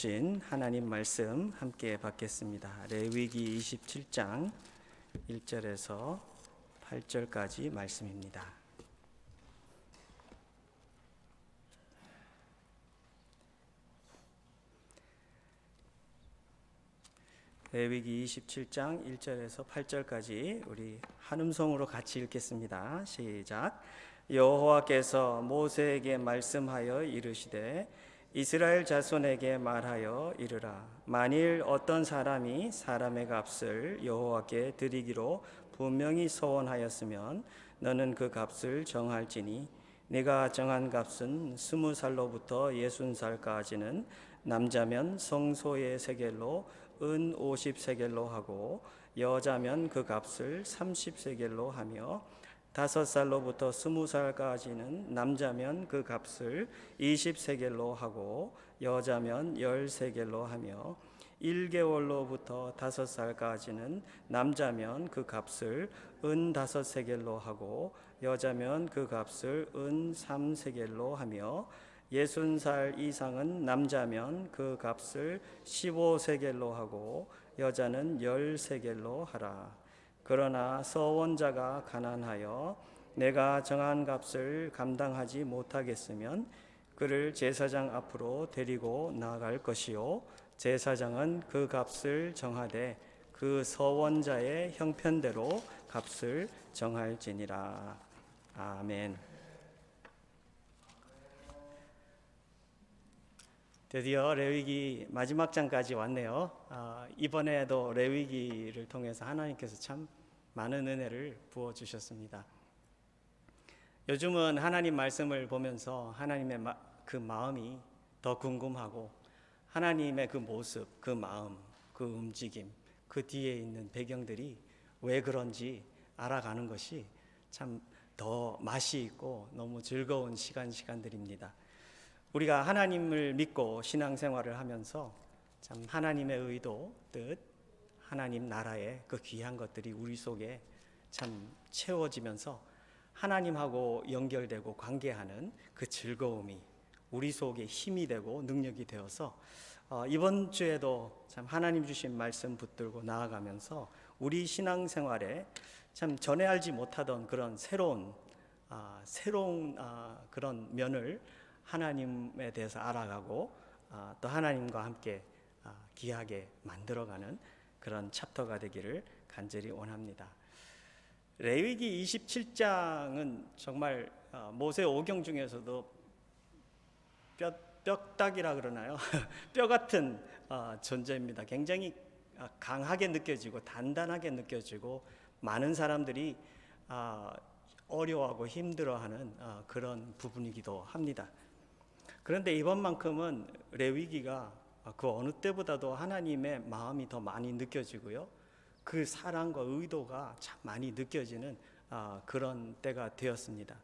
주신 하나님 말씀 함께 받겠습니다. 레위기 27장 1절에서 8절까지 말씀입니다. 레위기 27장 1절에서 8절까지 우리 한음성으로 같이 읽겠습니다. 시작. 여호와께서 모세에게 말씀하여 이르시되 이스라엘 자손에게 말하여 이르라. 만일 어떤 사람이 사람의 값을 여호와께 드리기로 분명히 서원하였으면 너는 그 값을 정할지니 네가 정한 값은 20살로부터 60살까지는 남자면 성소의 세겔로 은 50세겔로 하고 여자면 그 값을 30세겔로 하며 5살로부터 20살까지는 남자면 그 값을 20세겔로 하고 여자면 10세겔로 하며 1개월로부터 5살까지는 남자면 그 값을 은 5세겔로 하고 여자면 그 값을 은 3세겔로 하며 60살 이상은 남자면 그 값을 15세겔로 하고 여자는 10세겔로 하라. 그러나 서원자가 가난하여 내가 정한 값을 감당하지 못하겠으면 그를 제사장 앞으로 데리고 나아갈 것이요 제사장은 그 값을 정하되 그 서원자의 형편대로 값을 정할지니라. 아멘. 드디어 레위기 마지막 장까지 왔네요. 이번에도 레위기를 통해서 하나님께서 참 많은 은혜를 부어주셨습니다. 요즘은 하나님 말씀을 보면서 하나님의 그 마음이 더 궁금하고 하나님의 그 모습, 그 마음, 그 움직임, 그 뒤에 있는 배경들이 왜 그런지 알아가는 것이 참 더 맛이 있고 너무 즐거운 시간들입니다. 우리가 하나님을 믿고 신앙생활을 하면서 참 하나님의 의도, 뜻, 하나님 나라의 그 귀한 것들이 우리 속에 참 채워지면서 하나님하고 연결되고 관계하는 그 즐거움이 우리 속에 힘이 되고 능력이 되어서 이번 주에도 참 하나님 주신 말씀 붙들고 나아가면서 우리 신앙생활에 참 전에 알지 못하던 그런 새로운 그런 면을 하나님에 대해서 알아가고 또 하나님과 함께 귀하게 만들어가는 그런 챕터가 되기를 간절히 원합니다. 레위기 27장은 정말 모세 오경 중에서도 뼈딱이라 그러나요? 뼈 같은 존재입니다. 굉장히 강하게 느껴지고 단단하게 느껴지고 많은 사람들이 어려워하고 힘들어하는 그런 부분이기도 합니다. 그런데 이번만큼은 레위기가 그 어느 때보다도 하나님의 마음이 더 많이 느껴지고요. 그 사랑과 의도가 참 많이 느껴지는 그런 때가 되었습니다.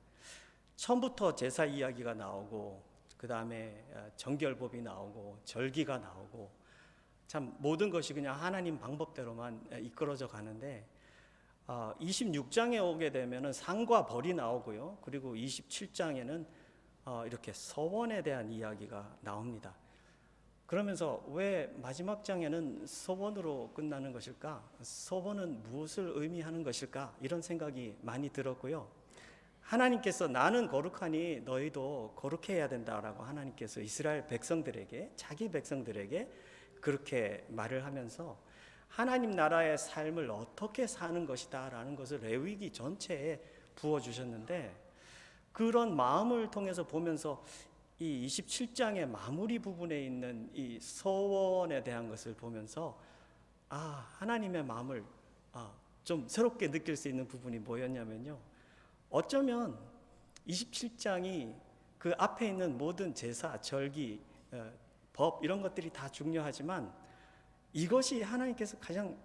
처음부터 제사 이야기가 나오고 그 다음에 정결법이 나오고 절기가 나오고 참 모든 것이 그냥 하나님 방법대로만 이끌어져 가는데 26장에 오게 되면은 상과 벌이 나오고요. 그리고 27장에는 이렇게 서원에 대한 이야기가 나옵니다. 그러면서 왜 마지막 장에는 서원으로 끝나는 것일까? 서원은 무엇을 의미하는 것일까? 이런 생각이 많이 들었고요. 하나님께서 나는 거룩하니 너희도 거룩해야 된다라고 하나님께서 이스라엘 백성들에게, 자기 백성들에게 그렇게 말을 하면서 하나님 나라의 삶을 어떻게 사는 것이다 라는 것을 레위기 전체에 부어주셨는데 그런 마음을 통해서 보면서 이 27장의 마무리 부분에 있는 이 서원에 대한 것을 보면서 하나님의 마음을 좀 새롭게 느낄 수 있는 부분이 뭐였냐면요. 어쩌면 27장이 그 앞에 있는 모든 제사, 절기, 법 이런 것들이 다 중요하지만 이것이 하나님께서 가장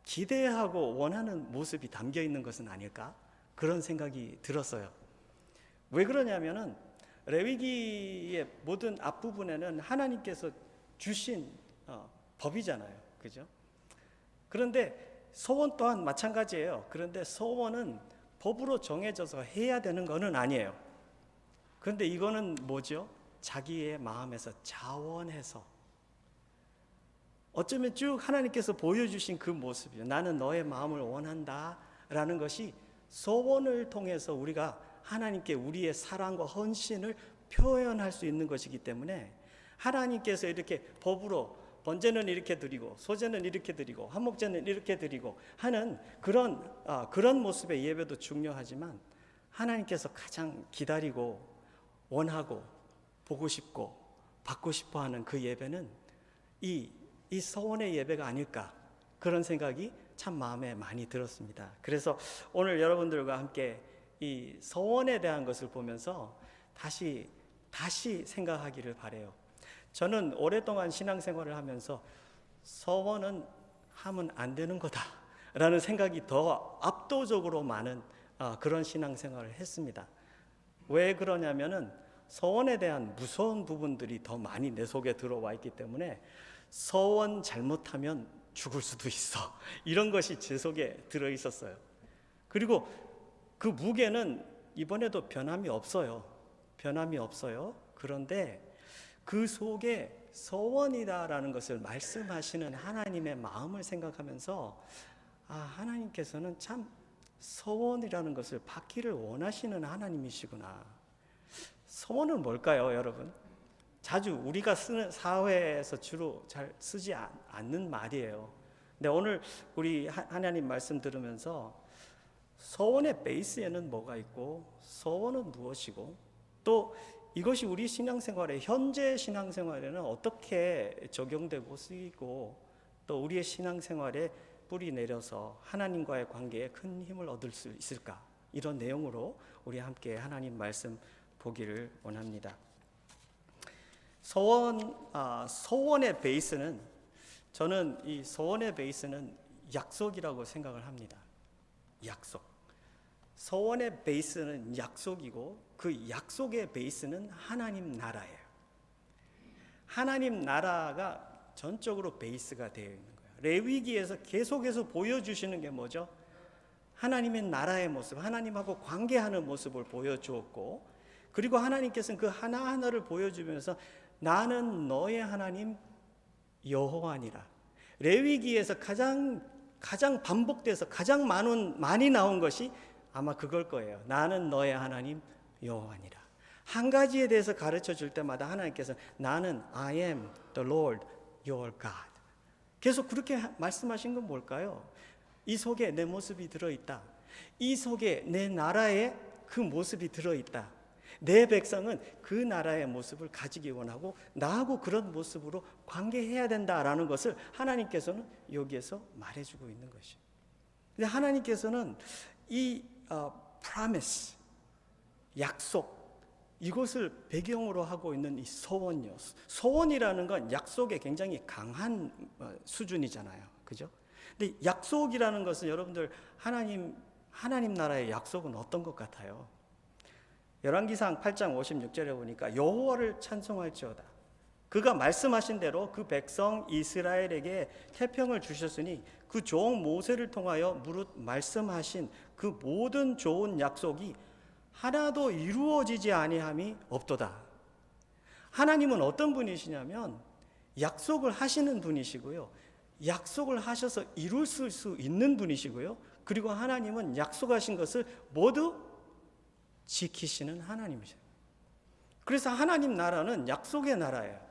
기대하고 원하는 모습이 담겨 있는 것은 아닐까? 그런 생각이 들었어요. 왜 그러냐면은 레위기의 모든 앞부분에는 하나님께서 주신 법이잖아요. 그죠? 그런데 서원 또한 마찬가지예요. 그런데 서원은 법으로 정해져서 해야 되는 것은 아니에요. 그런데 이거는 뭐죠? 자기의 마음에서 자원해서 어쩌면 쭉 하나님께서 보여주신 그 모습이요. 나는 너의 마음을 원한다 라는 것이 소원을 통해서 우리가 하나님께 우리의 사랑과 헌신을 표현할 수 있는 것이기 때문에 하나님께서 이렇게 법으로 번제는 이렇게 드리고 소제는 이렇게 드리고 한목제는 이렇게 드리고 하는 그런 모습의 예배도 중요하지만 하나님께서 가장 기다리고 원하고 보고 싶고 받고 싶어하는 그 예배는 이 서원의 예배가 아닐까, 그런 생각이 참 마음에 많이 들었습니다. 그래서 오늘 여러분들과 함께 이 서원에 대한 것을 보면서 다시 생각하기를 바라요. 저는 오랫동안 신앙생활을 하면서 서원은 하면 안 되는 거다라는 생각이 더 압도적으로 많은 그런 신앙생활을 했습니다. 왜 그러냐면은 서원에 대한 무서운 부분들이 더 많이 내 속에 들어와 있기 때문에 서원 잘못하면 죽을 수도 있어, 이런 것이 제 속에 들어 있었어요. 그리고 그 무게는 이번에도 변함이 없어요. 그런데 그 속에 서원이다라는 것을 말씀하시는 하나님의 마음을 생각하면서 하나님께서는 참 서원이라는 것을 받기를 원하시는 하나님이시구나. 서원은 뭘까요, 여러분? 자주 우리가 쓰는, 사회에서 주로 잘 쓰지 않는 말이에요. 근데 오늘 우리 하나님 말씀 들으면서 서원의 베이스에는 뭐가 있고 서원은 무엇이고 또 이것이 우리 신앙생활에, 현재 신앙생활에는 어떻게 적용되고 쓰이고 또 우리의 신앙생활에 뿌리 내려서 하나님과의 관계에 큰 힘을 얻을 수 있을까, 이런 내용으로 우리 함께 하나님 말씀 보기를 원합니다. 서원의 베이스는, 저는 이 서원의 베이스는 약속이라고 생각을 합니다. 약속. 서원의 베이스는 약속이고 그 약속의 베이스는 하나님 나라예요. 하나님 나라가 전적으로 베이스가 되어 있는 거예요. 레위기에서 계속해서 보여주시는 게 뭐죠? 하나님의 나라의 모습, 하나님하고 관계하는 모습을 보여주었고, 그리고 하나님께서는 그 하나하나를 보여주면서 나는 너의 하나님 여호와니라. 레위기에서 가장 반복돼서 가장 많이 나온 것이 아마 그걸 거예요. 나는 너의 하나님 여호와니라. 한 가지에 대해서 가르쳐 줄 때마다 하나님께서 나는 I am the Lord your God. 계속 그렇게 말씀하신 건 뭘까요? 이 속에 내 모습이 들어있다. 이 속에 내 나라의 그 모습이 들어있다. 내 백성은 그 나라의 모습을 가지기 원하고 나하고 그런 모습으로 관계해야 된다라는 것을 하나님께서는 여기에서 말해주고 있는 것이죠. 근데 하나님께서는 이 promise, 약속, 이것을 배경으로 하고 있는 이 서원이요. 서원이라는 건 약속의 굉장히 강한 수준이잖아요. 그죠? 근데 약속이라는 것은 여러분들 하나님 나라의 약속은 어떤 것 같아요? 열왕기상 8장 56절에 보니까 여호와를 찬송할지어다. 그가 말씀하신 대로 그 백성 이스라엘에게 태평을 주셨으니 그 종 모세를 통하여 무릇 말씀하신 그 모든 좋은 약속이 하나도 이루어지지 아니함이 없도다. 하나님은 어떤 분이시냐면 약속을 하시는 분이시고요, 약속을 하셔서 이룰 수 있는 분이시고요, 그리고 하나님은 약속하신 것을 모두 지키시는 하나님이세요. 그래서 하나님 나라는 약속의 나라예요.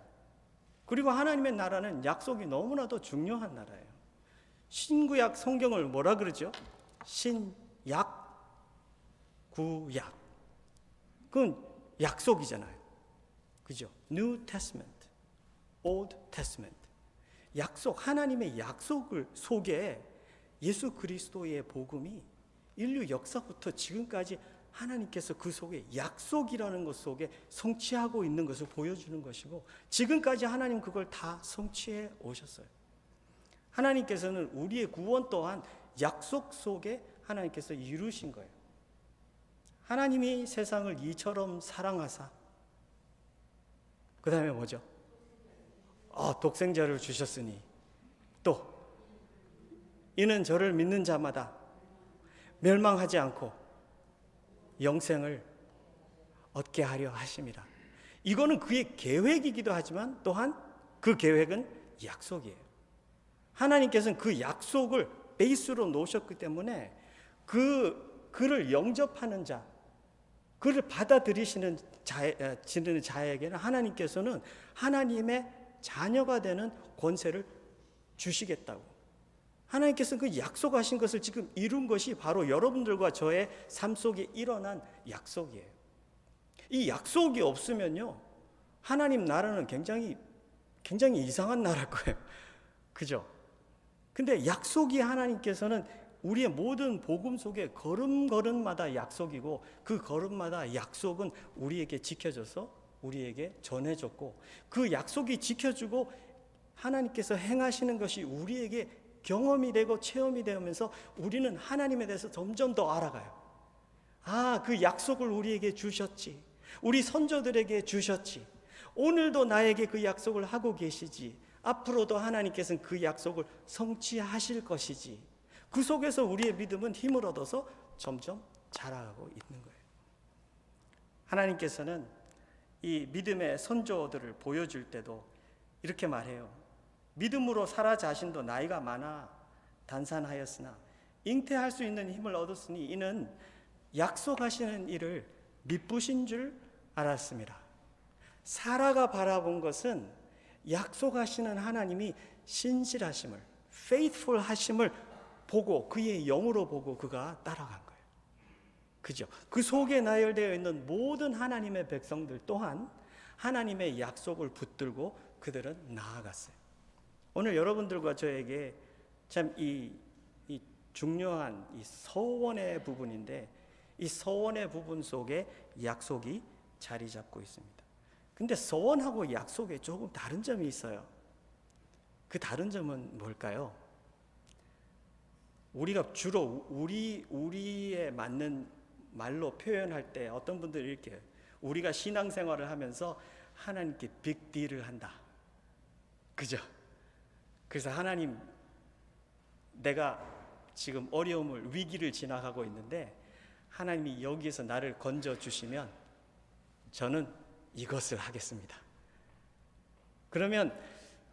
그리고 하나님의 나라는 약속이 너무나도 중요한 나라예요. 신구약 성경을 뭐라 그러죠? 신약, 구약. 그건 약속이잖아요. 그죠? New Testament, Old Testament. 약속, 하나님의 약속을 속에 예수 그리스도의 복음이 인류 역사부터 지금까지 하나님께서 그 속에 약속이라는 것 속에 성취하고 있는 것을 보여주는 것이고, 지금까지 하나님 그걸 다 성취해 오셨어요. 하나님께서는 우리의 구원 또한 약속 속에 하나님께서 이루신 거예요. 하나님이 세상을 이처럼 사랑하사, 그 다음에 뭐죠? 독생자를 주셨으니 또 이는 저를 믿는 자마다 멸망하지 않고 영생을 얻게 하려 하심이라. 이거는 그의 계획이기도 하지만 또한 그 계획은 약속이에요. 하나님께서는 그 약속을 베이스로 놓으셨기 때문에 그를 영접하는 자, 그를 받아들이시는 자에게는 하나님께서는 하나님의 자녀가 되는 권세를 주시겠다고. 하나님께서는 그 약속하신 것을 지금 이룬 것이 바로 여러분들과 저의 삶 속에 일어난 약속이에요. 이 약속이 없으면요, 하나님 나라는 굉장히 이상한 나라일 거예요. 그죠? 근데 약속이 하나님께서는 우리의 모든 복음 속에 걸음걸음마다 약속이고, 그 걸음마다 약속은 우리에게 지켜져서 우리에게 전해졌고, 그 약속이 지켜주고 하나님께서 행하시는 것이 우리에게 경험이 되고 체험이 되면서 우리는 하나님에 대해서 점점 더 알아가요. 아, 그 약속을 우리에게 주셨지. 우리 선조들에게 주셨지. 오늘도 나에게 그 약속을 하고 계시지. 앞으로도 하나님께서는 그 약속을 성취하실 것이지. 그 속에서 우리의 믿음은 힘을 얻어서 점점 자라가고 있는 거예요. 하나님께서는 이 믿음의 선조들을 보여줄 때도 이렇게 말해요. 믿음으로 사라 자신도 나이가 많아 단산하였으나 잉태할 수 있는 힘을 얻었으니 이는 약속하시는 일을 미쁘신 줄 알았습니다. 사라가 바라본 것은 약속하시는 하나님이 신실하심을, faithful 하심을 보고, 그의 영으로 보고 그가 따라간 거예요. 그죠? 그 속에 나열되어 있는 모든 하나님의 백성들 또한 하나님의 약속을 붙들고 그들은 나아갔어요. 오늘 여러분들과 저에게 참 이 중요한 이 서원의 부분인데, 이 서원의 부분 속에 약속이 자리 잡고 있습니다. 근데 서원하고 약속에 조금 다른 점이 있어요. 그 다른 점은 뭘까요? 우리가 주로 우리에 맞는 말로 표현할 때 어떤 분들이 이렇게, 우리가 신앙생활을 하면서 하나님께 빅딜을 한다. 그죠? 그래서 하나님, 내가 지금 어려움을, 위기를 지나가고 있는데 하나님이 여기에서 나를 건져주시면 저는 이것을 하겠습니다. 그러면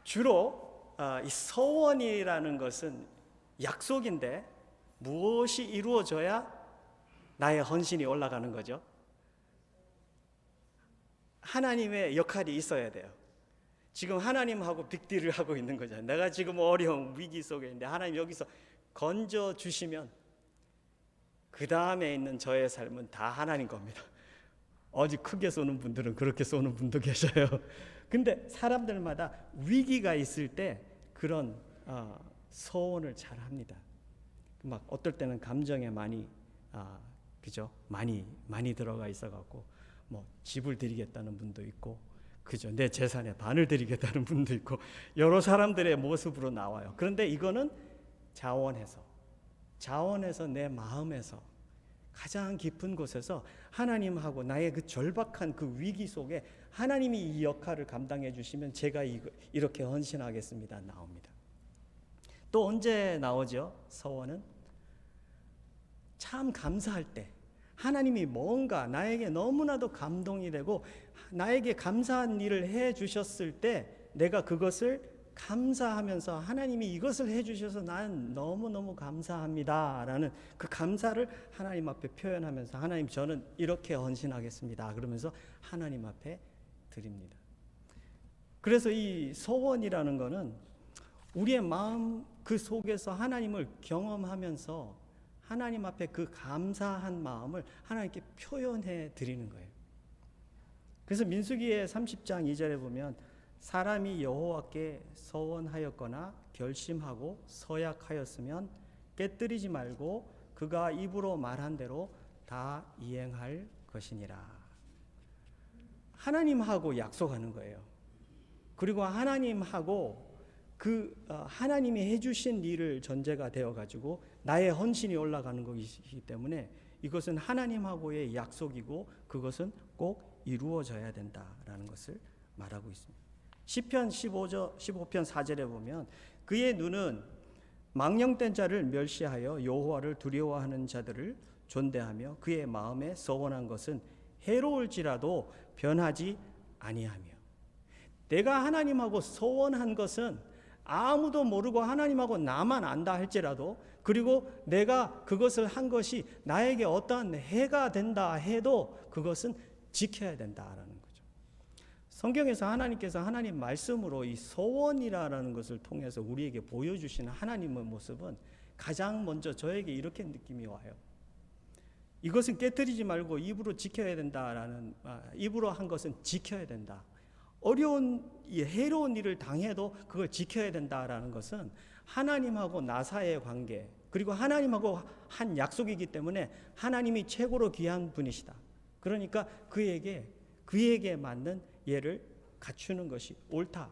주로 이 서원이라는 것은 약속인데 무엇이 이루어져야 나의 헌신이 올라가는 거죠? 하나님의 역할이 있어야 돼요. 지금 하나님하고 빅딜을 하고 있는 거잖아요. 내가 지금 어려운 위기 속에 있는데 하나님 여기서 건져주시면 그 다음에 있는 저의 삶은 다 하나님 겁니다. 어디 크게 쏘는 분들은 그렇게 쏘는 분도 계셔요. 근데 사람들마다 위기가 있을 때 그런 서원을 잘 합니다. 막 어떨 때는 감정에 많이 그죠? 많이 들어가 있어 갖고 뭐 집을 드리겠다는 분도 있고, 그죠? 내 재산의 반을 드리겠다는 분도 있고, 여러 사람들의 모습으로 나와요. 그런데 이거는 자원해서 내 마음에서 가장 깊은 곳에서 하나님하고 나의 그 절박한 그 위기 속에 하나님이 이 역할을 감당해 주시면 제가 이렇게 헌신하겠습니다. 나옵니다. 또 언제 나오죠? 서원은 참 감사할 때, 하나님이 뭔가 나에게 너무나도 감동이 되고 나에게 감사한 일을 해 주셨을 때 내가 그것을 감사하면서 하나님이 이것을 해 주셔서 난 너무너무 감사합니다 라는 그 감사를 하나님 앞에 표현하면서, 하나님 저는 이렇게 헌신하겠습니다 그러면서 하나님 앞에 드립니다. 그래서 이 서원이라는 거는 우리의 마음 그 속에서 하나님을 경험하면서 하나님 앞에 그 감사한 마음을 하나님께 표현해 드리는 거예요. 그래서 민수기의 30장 2절에 보면 사람이 여호와께 서원하였거나 결심하고 서약하였으면 깨뜨리지 말고 그가 입으로 말한 대로 다 이행할 것이니라. 하나님하고 약속하는 거예요. 그리고 하나님하고 하나님이 해주신 일을 전제가 되어가지고 나의 헌신이 올라가는 것이기 때문에 이것은 하나님하고의 약속이고 그것은 꼭 이루어져야 된다라는 것을 말하고 있습니다. 시편 15편 4절에 보면 그의 눈은 망령된 자를 멸시하여 여호와를 두려워하는 자들을 존대하며 그의 마음에 서원한 것은 해로울지라도 변하지 아니하며. 내가 하나님하고 소원한 것은 아무도 모르고 하나님하고 나만 안다 할지라도, 그리고 내가 그것을 한 것이 나에게 어떠한 해가 된다 해도 그것은 지켜야 된다라는 거죠. 성경에서 하나님께서 하나님 말씀으로 이 소원이라는 것을 통해서 우리에게 보여주시는 하나님의 모습은 가장 먼저 저에게 이렇게 느낌이 와요. 이것은 깨뜨리지 말고 입으로 지켜야 된다라는, 입으로 한 것은 지켜야 된다. 어려운 해로운 일을 당해도 그걸 지켜야 된다라는 것은 하나님하고 나 사이의 관계, 그리고 하나님하고 한 약속이기 때문에 하나님이 최고로 귀한 분이시다. 그러니까 그에게 맞는 예를 갖추는 것이 옳다.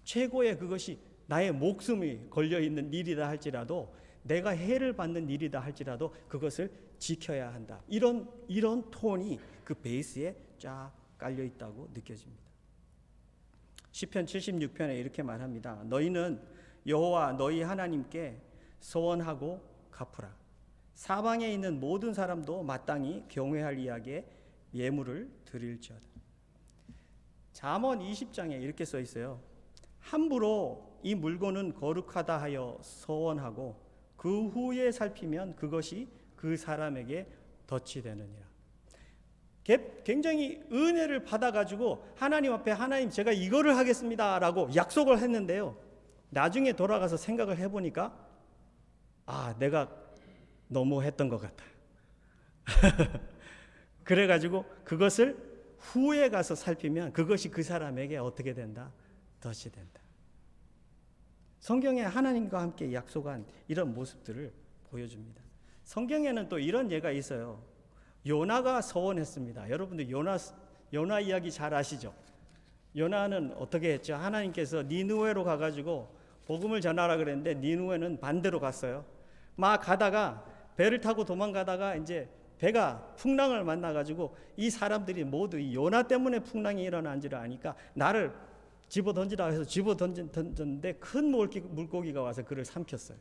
최고의 그것이 나의 목숨이 걸려있는 일이다 할지라도, 내가 해를 받는 일이다 할지라도 그것을 지켜야 한다. 이런 톤이 그 베이스에 쫙 깔려 있다고 느껴집니다. 시편 76편에 이렇게 말합니다. 너희는 여호와 너희 하나님께 소원하고 갚으라. 사방에 있는 모든 사람도 마땅히 경외할 이야기에 예물을 드릴지어다. 잠언 20장에 이렇게 써 있어요. 함부로 이 물건은 거룩하다 하여 소원하고 그 후에 살피면 그것이 그 사람에게 덫이 되느니라. 굉장히 은혜를 받아가지고 하나님 앞에, 하나님 제가 이거를 하겠습니다라고 약속을 했는데요, 나중에 돌아가서 생각을 해보니까 내가 너무 했던 것 같아. 그래가지고 그것을 후에 가서 살피면 그것이 그 사람에게 어떻게 된다? 덫이 된다. 성경에 하나님과 함께 약속한 이런 모습들을 보여줍니다. 성경에는 또 이런 예가 있어요. 요나가 소원했습니다. 여러분들 요나 이야기 잘 아시죠? 요나는 어떻게 했죠? 하나님께서 니느웨로 가가지고 복음을 전하라 그랬는데 니느웨는 반대로 갔어요. 막 가다가 배를 타고 도망가다가 이제 배가 풍랑을 만나가지고 이 사람들이 모두 이 요나 때문에 풍랑이 일어난지를 아니까 나를 집어 던지라 해서 집어 던졌는데 큰 물고기가 와서 그를 삼켰어요.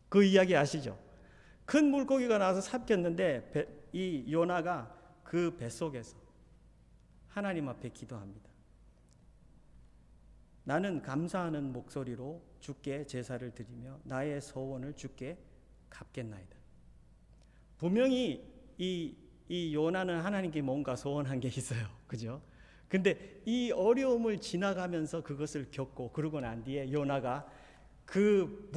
그 이야기 아시죠? 큰 물고기가 나와서 삼켰는데 이 요나가 그 뱃속에서 하나님 앞에 기도합니다. 나는 감사하는 목소리로 주께 제사를 드리며 나의 소원을 주께 갚겠나이다. 분명히 이 요나는 하나님께 뭔가 소원한 게 있어요. 그죠? 근데 이 어려움을 지나가면서 그것을 겪고 그러고 난 뒤에 요나가 그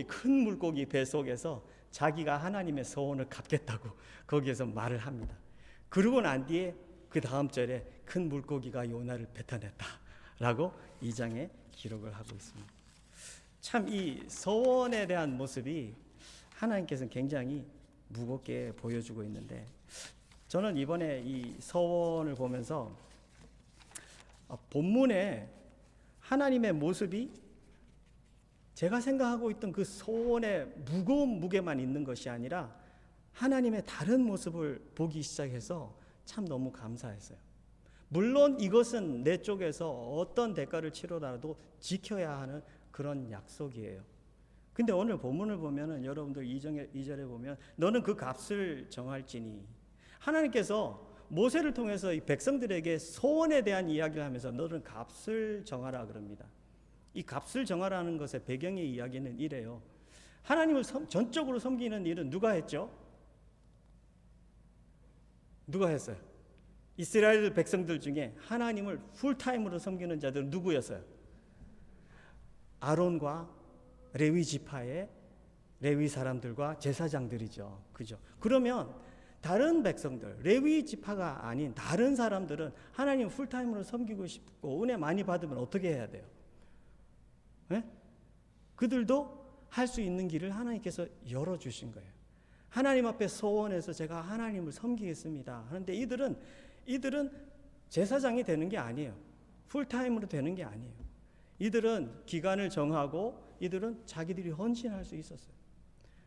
큰 물고기 뱃속에서 자기가 하나님의 소원을 갚겠다고 거기에서 말을 합니다. 그러고 난 뒤에 그 다음 절에 큰 물고기가 요나를 뱉어냈다라고 2장에 기록을 하고 있습니다. 참 이 소원에 대한 모습이 하나님께서는 굉장히 무겁게 보여주고 있는데, 저는 이번에 이 소원을 보면서 본문에 하나님의 모습이 제가 생각하고 있던 그 소원의 무거운 무게만 있는 것이 아니라 하나님의 다른 모습을 보기 시작해서 참 너무 감사했어요. 물론 이것은 내 쪽에서 어떤 대가를 치르더라도 지켜야 하는 그런 약속이에요. 근데 오늘 본문을 보면은 여러분들 2절에 보면 너는 그 값을 정할지니, 하나님께서 모세를 통해서 이 백성들에게 소원에 대한 이야기를 하면서 너는 값을 정하라 그럽니다. 이 값을 정하라는 것의 배경의 이야기는 이래요. 하나님을 전적으로 섬기는 일은 누가 했죠? 누가 했어요? 이스라엘 백성들 중에 하나님을 풀타임으로 섬기는 자들은 누구였어요? 아론과 레위 지파의 레위 사람들과 제사장들이죠. 그죠? 그러면 다른 백성들, 레위 지파가 아닌 다른 사람들은 하나님 풀타임으로 섬기고 싶고 은혜 많이 받으면 어떻게 해야 돼요? 네? 그들도 할 수 있는 길을 하나님께서 열어주신 거예요. 하나님 앞에 소원해서 제가 하나님을 섬기겠습니다 하는데 이들은 제사장이 되는 게 아니에요. 풀타임으로 되는 게 아니에요. 이들은 기간을 정하고 이들은 자기들이 헌신할 수 있었어요.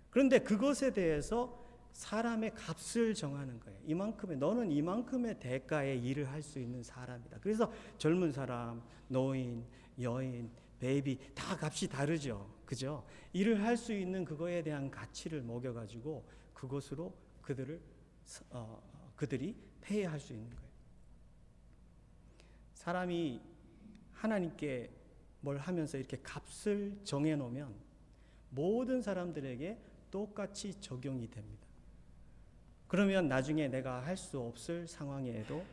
그런데 그것에 대해서 사람의 값을 정하는 거예요. 너는 이만큼의 대가의 일을 할 수 있는 사람이다. 그래서 젊은 사람, 노인, 여인, 베이비 다 값이 다르죠. 그죠? 일을 할 수 있는 그거에 대한 가치를 먹여가지고 그것으로 그들이 페이할 수 있는 거예요. 사람이 하나님께 뭘 하면서 이렇게 값을 정해놓으면 모든 사람들에게 똑같이 적용이 됩니다. 그러면 나중에 내가 할 수 없을 상황에도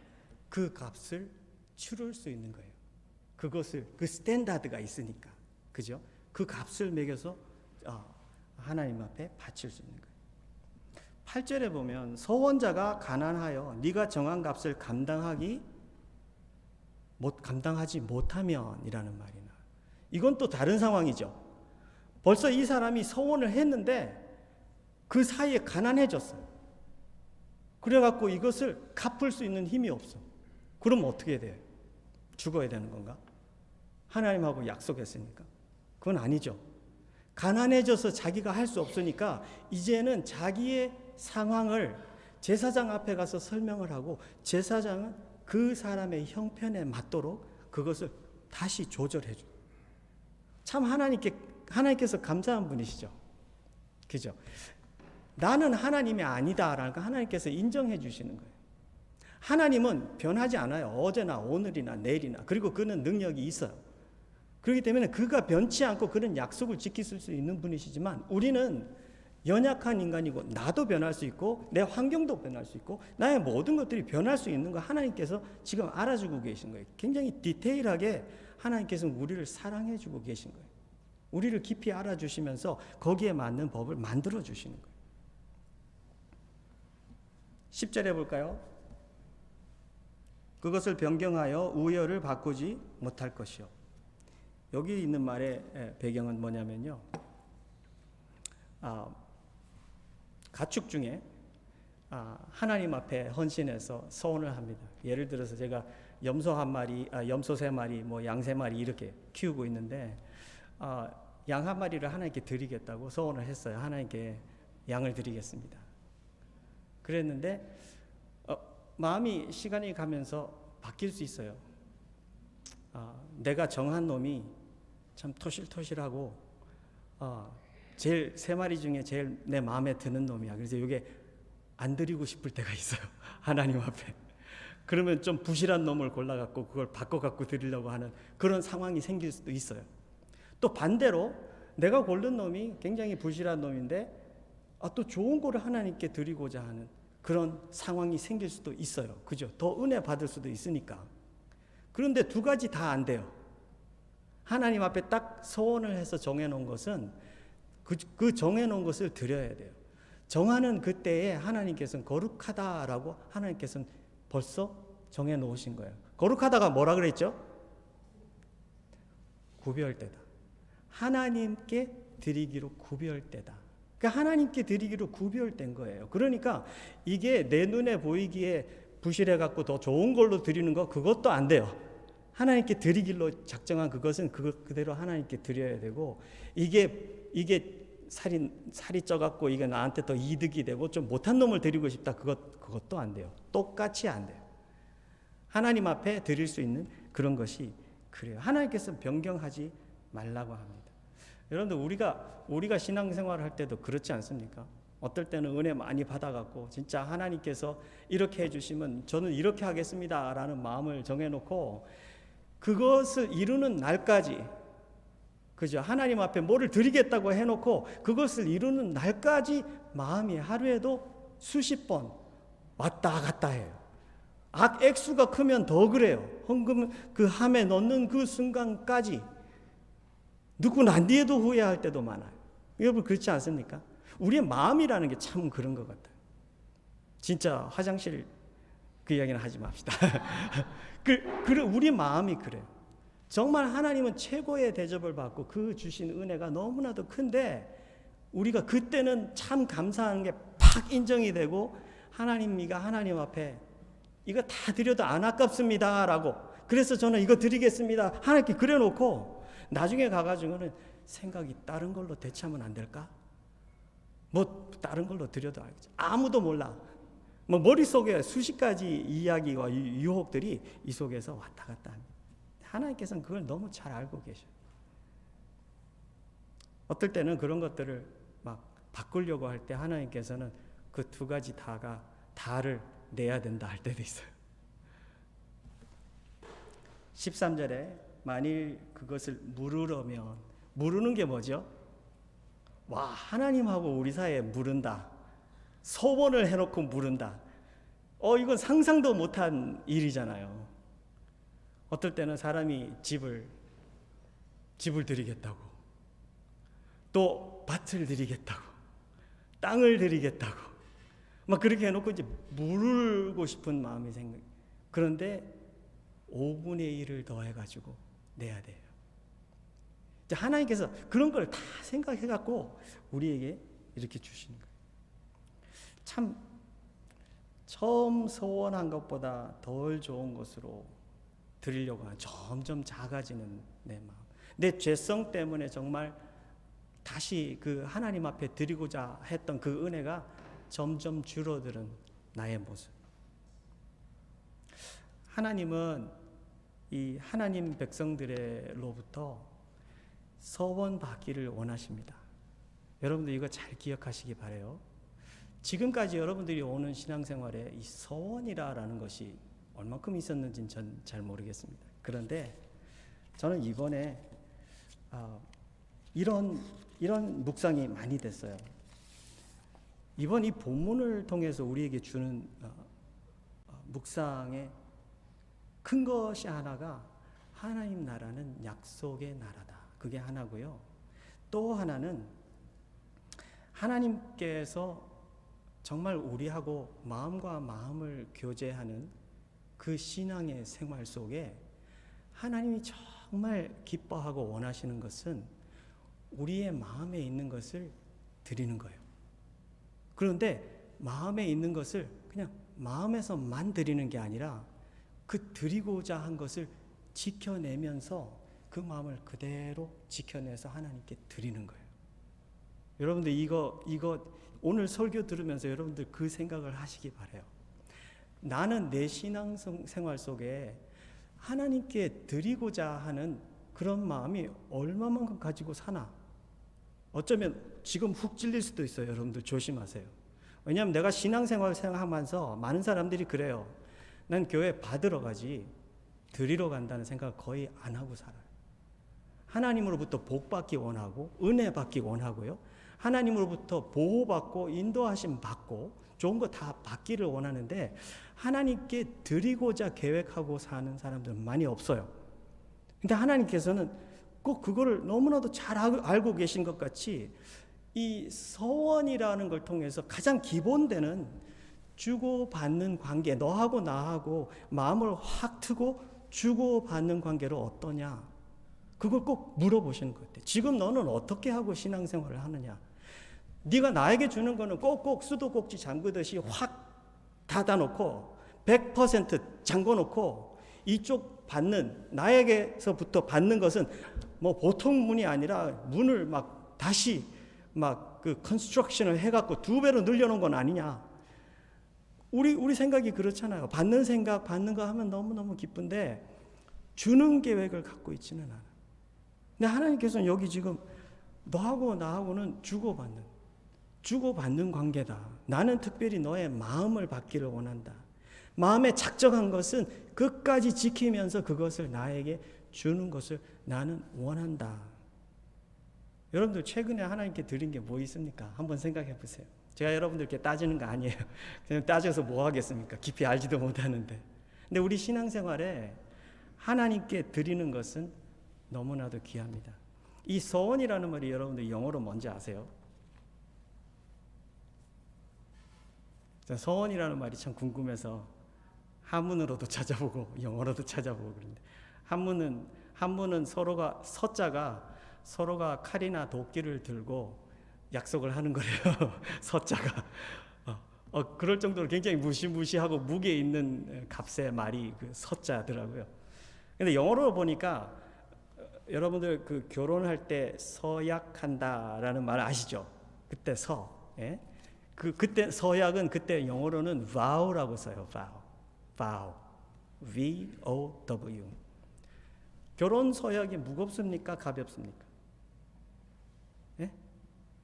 그 값을 치를 수 있는 거예요. 그것을, 그 스탠다드가 있으니까. 그죠? 그 값을 매겨서 하나님 앞에 바칠 수 있는 거예요. 8절에 보면 서원자가 가난하여 네가 정한 값을 감당하지 못하면이라는 말이 나와요. 이건 또 다른 상황이죠. 벌써 이 사람이 서원을 했는데 그 사이에 가난해졌어요. 그래갖고 이것을 갚을 수 있는 힘이 없어. 그럼 어떻게 돼요? 죽어야 되는 건가? 하나님하고 약속했으니까. 그건 아니죠. 가난해져서 자기가 할 수 없으니까 이제는 자기의 상황을 제사장 앞에 가서 설명을 하고 제사장은 그 사람의 형편에 맞도록 그것을 다시 조절해 줘요. 참 하나님께서 감사한 분이시죠. 그죠? 나는 하나님이 아니다라는 거 하나님께서 인정해 주시는 거예요. 하나님은 변하지 않아요. 어제나 오늘이나 내일이나. 그리고 그는 능력이 있어요. 그렇기 때문에 그가 변치 않고 그런 약속을 지키실 수 있는 분이시지만 우리는 연약한 인간이고 나도 변할 수 있고 내 환경도 변할 수 있고 나의 모든 것들이 변할 수 있는 거 하나님께서 지금 알아주고 계신 거예요. 굉장히 디테일하게 하나님께서 우리를 사랑해 주고 계신 거예요. 우리를 깊이 알아주시면서 거기에 맞는 법을 만들어 주시는 거예요. 10절에 볼까요? 그것을 변경하여 우열을 바꾸지 못할 것이요. 여기 있는 말의 배경은 뭐냐면요. 가축 중에 하나님 앞에 헌신해서 서원을 합니다. 예를 들어서 제가 염소 1마리, 염소 3마리, 뭐 양 3마리 이렇게 키우고 있는데 양 1마리를 하나님께 드리겠다고 서원을 했어요. 하나님께 양을 드리겠습니다. 그랬는데 마음이 시간이 가면서 바뀔 수 있어요. 내가 정한 놈이 참 토실토실하고 제일 3마리 중에 제일 내 마음에 드는 놈이야. 그래서 이게 안 드리고 싶을 때가 있어요. 하나님 앞에. 그러면 좀 부실한 놈을 골라갖고 그걸 바꿔갖고 드리려고 하는 그런 상황이 생길 수도 있어요. 또 반대로 내가 고른 놈이 굉장히 부실한 놈인데 또 좋은 거를 하나님께 드리고자 하는 그런 상황이 생길 수도 있어요. 그죠? 더 은혜 받을 수도 있으니까. 그런데 두 가지 다 안 돼요. 하나님 앞에 딱 서원을 해서 정해놓은 것은 그 정해놓은 것을 드려야 돼요. 정하는 그때에 하나님께서는 거룩하다라고 하나님께서는 벌써 정해놓으신 거예요. 거룩하다가 뭐라 그랬죠? 구별되다. 하나님께 드리기로 구별되다. 그러니까 하나님께 드리기로 구별된 거예요. 그러니까 이게 내 눈에 보이기에 부실해갖고 더 좋은 걸로 드리는 거 그것도 안 돼요. 하나님께 드리기로 작정한 그것은 그대로 하나님께 드려야 되고 이게 살이 쪄갖고 이게 나한테 더 이득이 되고 좀 못한 놈을 드리고 싶다 그것도 안 돼요. 똑같이 안 돼요. 하나님 앞에 드릴 수 있는 그런 것이 그래요. 하나님께서 변경하지 말라고 합니다. 여러분들 우리가 신앙생활을 할 때도 그렇지 않습니까? 어떨 때는 은혜 많이 받아갖고 진짜 하나님께서 이렇게 해주시면 저는 이렇게 하겠습니다라는 마음을 정해놓고 그것을 이루는 날까지 그죠? 하나님 앞에 뭐를 드리겠다고 해놓고 그것을 이루는 날까지 마음이 하루에도 수십 번 왔다 갔다 해요. 액수가 크면 더 그래요. 헌금 그 함에 넣는 그 순간까지 누구 난 뒤에도 후회할 때도 많아요. 여러분 그렇지 않습니까? 우리의 마음이라는 게 참 그런 것 같아요. 진짜 화장실 그 이야기는 하지 맙시다. 우리 마음이 그래요. 정말 하나님은 최고의 대접을 받고 그 주신 은혜가 너무나도 큰데 우리가 그때는 참 감사한 게 팍 인정이 되고 하나님 앞에 이거 다 드려도 안 아깝습니다라고 그래서 저는 이거 드리겠습니다. 하나님께 그려놓고 나중에 가가지고는 생각이 다른 걸로 대체하면 안 될까? 뭐 다른 걸로 드려도 알겠지. 아무도 몰라. 뭐 머릿속에 수십 가지 이야기와 유혹들이 이 속에서 왔다 갔다 합니다. 하나님께서는 그걸 너무 잘 알고 계셔요. 어떨 때는 그런 것들을 막 바꾸려고 할 때 하나님께서는 그 두 가지 다를 내야 된다 할 때도 있어요. 13절에 만일 그것을 물으려면, 물으는 게 뭐죠? 와, 하나님하고 우리 사이에 물은다. 소원을 해놓고 물은다. 이건 상상도 못한 일이잖아요. 어떨 때는 사람이 집을 드리겠다고, 또 밭을 드리겠다고, 땅을 드리겠다고, 막 그렇게 해놓고 이제 물고 싶은 마음이 생겨. 그런데 5분의 1을 더해가지고 내야 돼요. 이제 하나님께서 그런 걸 다 생각해갖고 우리에게 이렇게 주시는 거예요. 참 처음 소원한 것보다 덜 좋은 것으로 드리려고 하는, 점점 작아지는 내 마음, 내 죄성 때문에 정말 다시 그 하나님 앞에 드리고자 했던 그 은혜가 점점 줄어드는 나의 모습. 하나님은 이 하나님 백성들로부터 서원 받기를 원하십니다. 여러분들 이거 잘 기억하시기 바라요. 지금까지 여러분들이 오는 신앙생활에 이 서원이라는 것이 얼만큼 있었는지는 전 잘 모르겠습니다. 그런데 저는 이번에 이런 묵상이 많이 됐어요. 이번 이 본문을 통해서 우리에게 주는 묵상의 큰 것이 하나가 하나님 나라는 약속의 나라다. 그게 하나고요. 또 하나는 하나님께서 정말 우리하고 마음과 마음을 교제하는 그 신앙의 생활 속에 하나님이 정말 기뻐하고 원하시는 것은 우리의 마음에 있는 것을 드리는 거예요. 그런데 마음에 있는 것을 그냥 마음에서만 드리는 게 아니라 그 드리고자 한 것을 지켜내면서 그 마음을 그대로 지켜내서 하나님께 드리는 거예요. 여러분들 이거 오늘 설교 들으면서 여러분들 그 생각을 하시기 바라요. 나는 내 신앙 생활 속에 하나님께 드리고자 하는 그런 마음이 얼마만큼 가지고 사나? 어쩌면 지금 훅 찔릴 수도 있어요. 여러분들 조심하세요. 왜냐하면 내가 신앙생활 생각하면서 많은 사람들이 그래요. 난 교회 받으러 가지 드리러 간다는 생각 거의 안 하고 살아요. 하나님으로부터 복 받기 원하고 은혜 받기 원하고요. 하나님으로부터 보호받고 인도하심 받고 좋은 거 다 받기를 원하는데 하나님께 드리고자 계획하고 사는 사람들은 많이 없어요. 근데 하나님께서는 꼭 그거를 너무나도 잘 알고 계신 것 같이 이 서원이라는 걸 통해서 가장 기본되는 주고받는 관계, 너하고 나하고 마음을 확 트고 주고받는 관계로 어떠냐, 그걸 꼭 물어보시는 것 같아요. 지금 너는 어떻게 하고 신앙생활을 하느냐. 네가 나에게 주는 거는 꼭꼭 수도꼭지 잠그듯이 확 닫아놓고 100% 잠궈놓고 이쪽 받는, 나에게서부터 받는 것은 뭐 보통 문이 아니라 문을 막 다시 막 그 컨스트럭션을 해갖고 2배로 늘려놓은 건 아니냐. 우리 생각이 그렇잖아요. 받는 생각, 받는 거 하면 너무너무 기쁜데 주는 계획을 갖고 있지는 않아요. 근데 하나님께서는 여기 지금 너하고 나하고는 주고받는 관계다. 나는 특별히 너의 마음을 받기를 원한다. 마음에 작정한 것은 끝까지 지키면서 그것을 나에게 주는 것을 나는 원한다. 여러분들 최근에 하나님께 드린 게 뭐 있습니까? 한번 생각해 보세요. 제가 여러분들께 따지는 거 아니에요. 그냥 따져서 뭐 하겠습니까? 깊이 알지도 못하는데. 근데 우리 신앙생활에 하나님께 드리는 것은 너무나도 귀합니다. 이 서원이라는 말이 여러분들 영어로 뭔지 아세요? 서원이라는 말이 참 궁금해서 한문으로도 찾아보고 영어로도 찾아보고 그런데 한문은 서로가 칼이나 도끼를 들고 약속을 하는 거래요. 서자가 그럴 정도로 굉장히 무시무시하고 무게 있는 값의 말이 그 서자더라고요. 근데 영어로 보니까 여러분들 그 결혼할 때 서약한다라는 말 아시죠? 그때 예? 그때 서약은 그때 영어로는 vow라고 써요. vow. V-O-W. 결혼 서약이 무겁습니까? 가볍습니까? 예?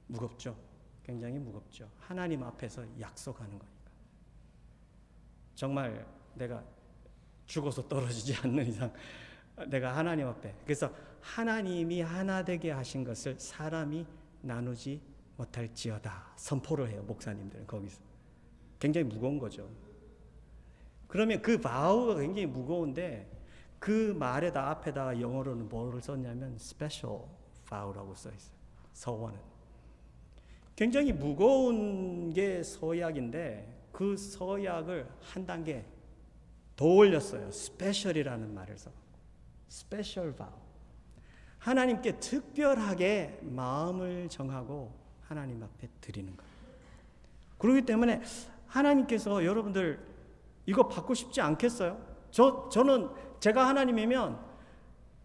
무겁죠. 굉장히 무겁죠. 하나님 앞에서 약속하는 거니까. 정말 내가 죽어서 떨어지지 않는 이상 내가 하나님 앞에. 그래서 하나님이 하나 되게 하신 것을 사람이 나누지 못할지어다 선포를 해요. 목사님들은 거기서. 굉장히 무거운 거죠. 그러면 그 바우가 굉장히 무거운데 그 말에다 앞에다가 영어로는 뭐를 썼냐면 special vow라고 써 있어요. 서원은. 굉장히 무거운 게 서약인데 그 서약을 한 단계 더 올렸어요. special이라는 말을 써. special vow. 하나님께 특별하게 마음을 정하고 하나님 앞에 드리는 거예요. 그렇기 때문에 하나님께서 여러분들 이거 받고 싶지 않겠어요? 저는 제가 하나님이면